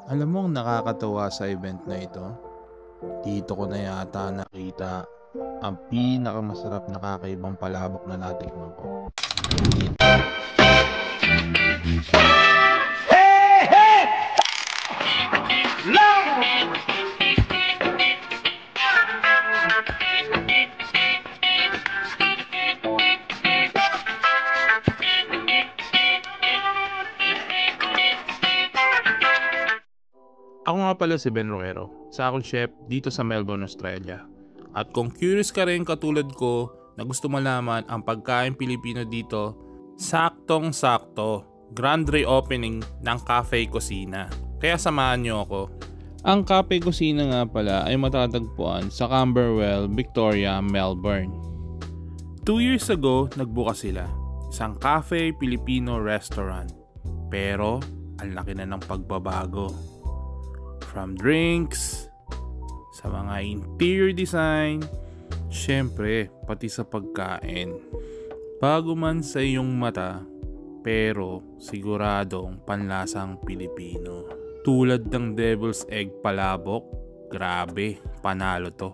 Alam mo ang nakakatawa sa event na ito? Dito ko na yata nakita ang pinakamasarap na kakaibang palabok na natikman ko. Ako nga pala si Ben Roquero, sa akong chef dito sa Melbourne, Australia. At kung curious ka rin katulad ko na gusto malaman ang pagkain Pilipino dito, saktong-sakto, grand reopening ng Cafe Cocina. Kaya samahan niyo ako. Ang Cafe Cocina nga pala ay matatagpuan sa Camberwell, Victoria, Melbourne. 2 years ago, nagbukas sila. Isang cafe Filipino restaurant. Pero, ang laki na ng pagbabago. From drinks, sa mga interior design, syempre pati sa pagkain. Bago man sa iyong mata, pero siguradong panlasang Pilipino. Tulad ng devil's egg palabok, grabe, panalo to.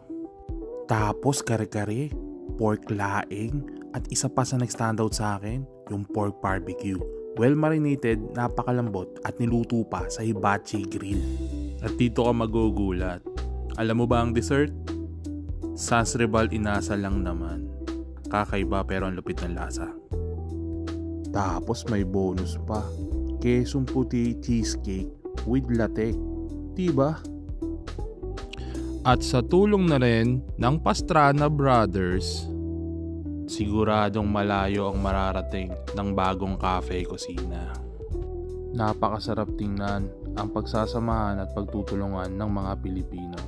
Tapos kare-kare, pork laing, at isa pa sa nag-standout sa akin, yung pork barbecue. Well marinated, napakalambot at niluto pa sa hibachi grill. At dito ka magugulat. Alam mo ba ang dessert? Sasrebal inasa lang naman. Kakaiba pero ang lupit ng lasa. Tapos may bonus pa. Kesong puti cheesecake with latte. Diba? At sa tulong na rin ng Pastrana Brothers, siguradong malayo ang mararating ng bagong Cafe Cocina. Napakasarap tingnan ang pagsasamahan at pagtutulungan ng mga Pilipino.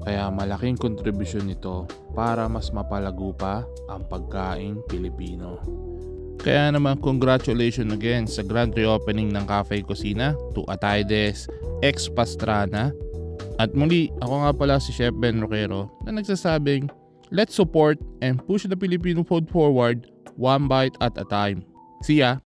Kaya malaking kontribusyon nito para mas mapalago pa ang pagkain Pilipino. Kaya naman congratulations again sa grand reopening ng Cafe Cocina to Ataydes ex Pastrana. At muli, ako nga pala si Chef Ben Roquero na nagsasabing, let's support and push the Filipino food forward one bite at a time. See ya!